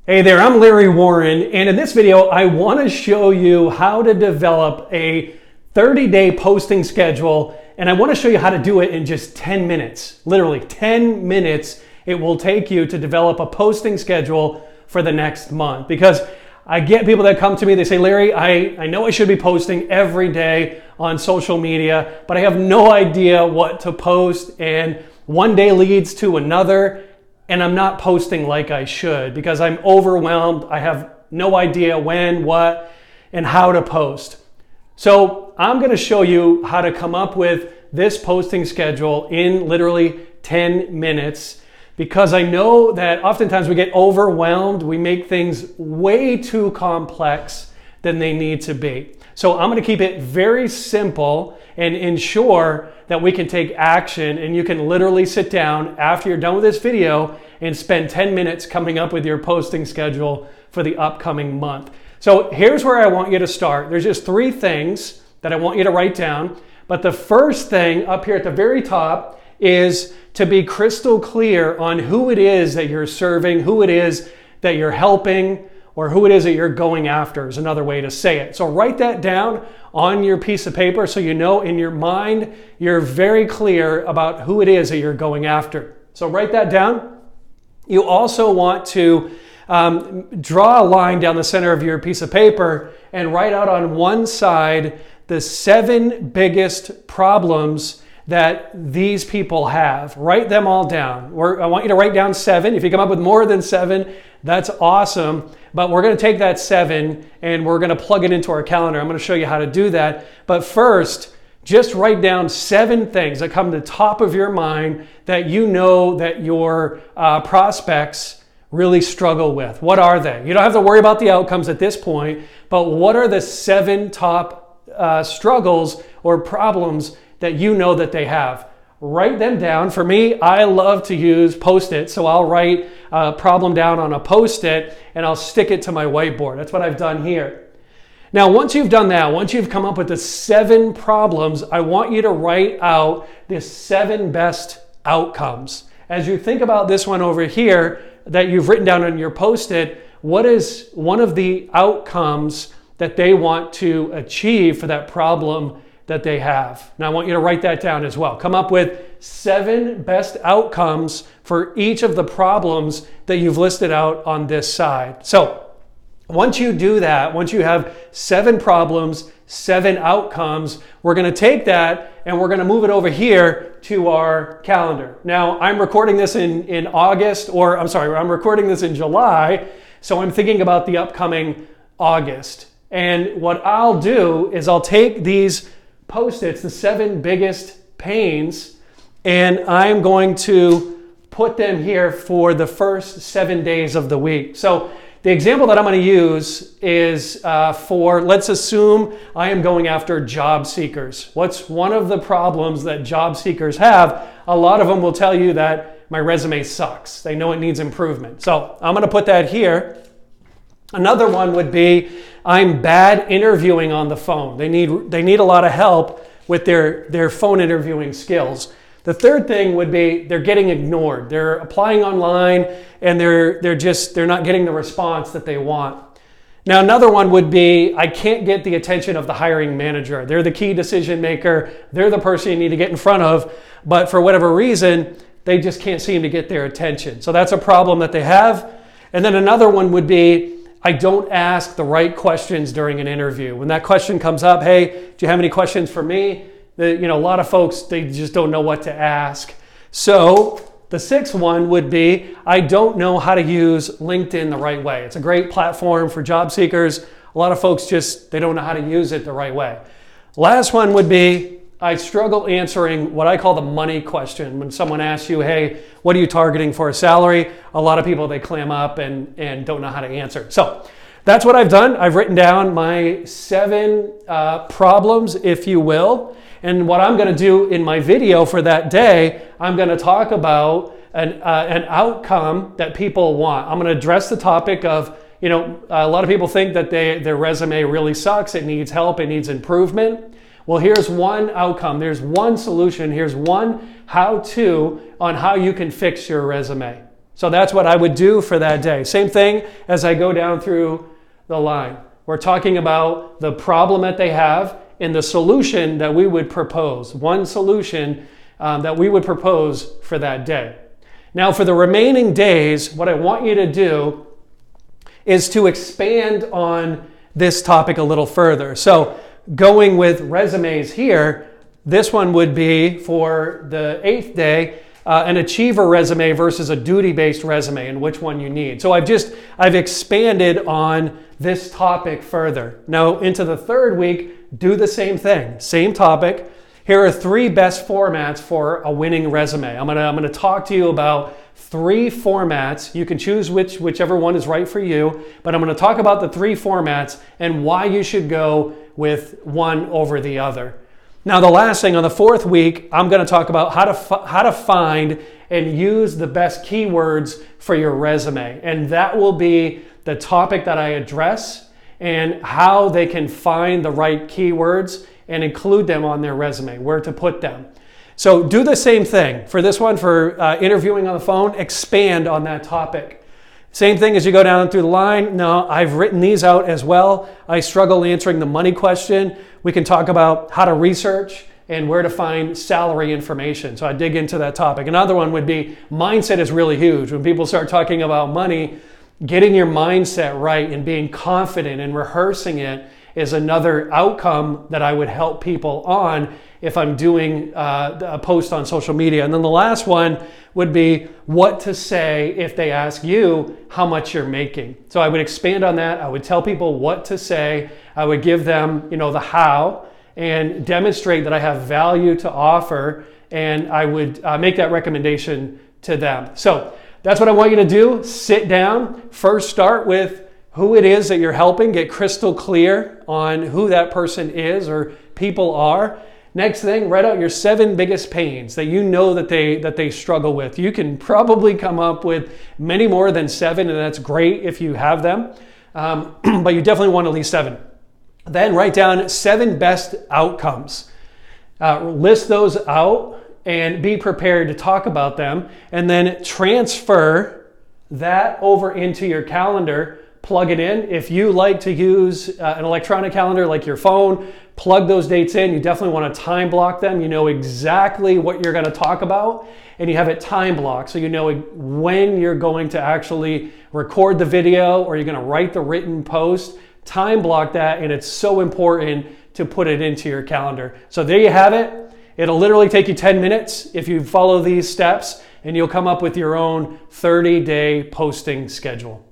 Hey there, I'm Larry Warren, and in this video I want to show you how to develop a 30-day posting schedule, and I want to show you how to do it in just 10 minutes. Literally 10 minutes it will take you to develop a posting schedule for the next month. Because I get people that come to me, they say, Larry, I know I should be posting every day on social media, but I have no idea what to post, and one day leads to another, and I'm not posting like I should because I'm overwhelmed. I have no idea when, what, and how to post. So I'm going to show you how to come up with this posting schedule in literally 10 minutes, because I know that oftentimes we get overwhelmed. We make things way too complex than they need to be. So I'm going to keep it very simple and ensure that we can take action, and you can literally sit down after you're done with this video and spend 10 minutes coming up with your posting schedule for the upcoming month. So here's where I want you to start. There's just 3 things that I want you to write down. But the first thing up here at the very top is to be crystal clear on who it is that you're serving, who it is that you're helping, or who it is that you're going after is another way to say it. So write that down on your piece of paper so you know in your mind you're very clear about who it is that you're going after. So write that down. You also want to draw a line down the center of your piece of paper and write out on one side the 7 biggest problems that these people have. Write them all down. I want you to write down 7. If you come up with more than 7, that's awesome. But we're going to take that 7 and we're going to plug it into our calendar. I'm going to show you how to do that. But first, just write down 7 things that come to the top of your mind that you know that your prospects really struggle with. What are they? You don't have to worry about the outcomes at this point, but what are the 7 top struggles or problems that you know that they have? Write them down. For me, I love to use Post-it, so I'll write a problem down on a Post-it and I'll stick it to my whiteboard. That's what I've done here. Now, once you've done that, once you've come up with the 7 problems, I want you to write out the 7 best outcomes. As you think about this one over here that you've written down on your Post-it, what is one of the outcomes that they want to achieve for that problem that they have? Now I want you to write that down as well. Come up with 7 best outcomes for each of the problems that you've listed out on this side. So once you do that, once you have 7 problems, 7 outcomes, we're going to take that and we're going to move it over here to our calendar. Now I'm recording this in August, or I'm recording this in July. So I'm thinking about the upcoming August. And what I'll do is I'll take these Post-its, the 7 biggest pains, and I'm going to put them here for the first 7 days of the week. So the example that I'm going to use is let's assume I am going after job seekers. What's one of the problems that job seekers have? A lot of them will tell you that my resume sucks. They know it needs improvement. So I'm going to put that here. Another one would be, I'm bad interviewing on the phone. They need a lot of help with their phone interviewing skills. The third thing would be they're getting ignored. They're applying online and they're not getting the response that they want. Now another one would be, I can't get the attention of the hiring manager. They're the key decision maker. They're the person you need to get in front of, but for whatever reason, they just can't seem to get their attention. So that's a problem that they have. And then another one would be, I don't ask the right questions during an interview. When that question comes up, hey, do you have any questions for me? A lot of folks, they just don't know what to ask. So the 6th one would be, I don't know how to use LinkedIn the right way. It's a great platform for job seekers. A lot of folks they don't know how to use it the right way. Last one would be, I struggle answering what I call the money question. When someone asks you, hey, what are you targeting for a salary? A lot of people, they clam up and don't know how to answer. So that's what I've done. I've written down my 7 problems, if you will. And what I'm going to do in my video for that day, I'm going to talk about an outcome that people want. I'm going to address the topic of, a lot of people think that their resume really sucks. It needs help. It needs improvement. Well, here's one outcome. There's one solution. Here's one how-to on how you can fix your resume. So that's what I would do for that day. Same thing as I go down through the line. We're talking about the problem that they have and the solution that we would propose. One solution that we would propose for that day. Now for the remaining days, what I want you to do is to expand on this topic a little further. So going with resumes here, this one would be for the 8th day, an achiever resume versus a duty-based resume and which one you need. So I've expanded on this topic further. Now into the 3rd week, do the same thing, same topic. Here are 3 best formats for a winning resume. I'm gonna talk to you about 3 formats. You can choose whichever one is right for you, but I'm gonna talk about the 3 formats and why you should go with one over the other. Now the last thing, on the 4th week, I'm going to talk about how to find and use the best keywords for your resume. And that will be the topic that I address and how they can find the right keywords and include them on their resume, where to put them. So do the same thing. For this one, for interviewing on the phone, expand on that topic. Same thing as you go down through the line. Now, I've written these out as well. I struggle answering the money question. We can talk about how to research and where to find salary information. So I dig into that topic. Another one would be mindset is really huge. When people start talking about money, getting your mindset right and being confident and rehearsing it is another outcome that I would help people on if I'm doing a post on social media. And then the last one would be what to say if they ask you how much you're making. So I would expand on that. I would tell people what to say. I would give them, the how and demonstrate that I have value to offer, and I would make that recommendation to them. So that's what I want you to do. Sit down. First, start with who it is that you're helping. Get crystal clear on who that person is or people are. Next thing, write out your 7 biggest pains that you know that they struggle with. You can probably come up with many more than 7, and that's great if you have them, but you definitely want at least 7. Then write down 7 best outcomes. List those out and be prepared to talk about them, and then transfer that over into your calendar. Plug it in. If you like to use an electronic calendar like your phone, plug those dates in. You definitely want to time block them. You know exactly what you're going to talk about, and you have it time blocked so you know when you're going to actually record the video or you're going to write the written post. Time block that, and it's so important to put it into your calendar. So there you have it. It'll literally take you 10 minutes if you follow these steps, and you'll come up with your own 30-day posting schedule.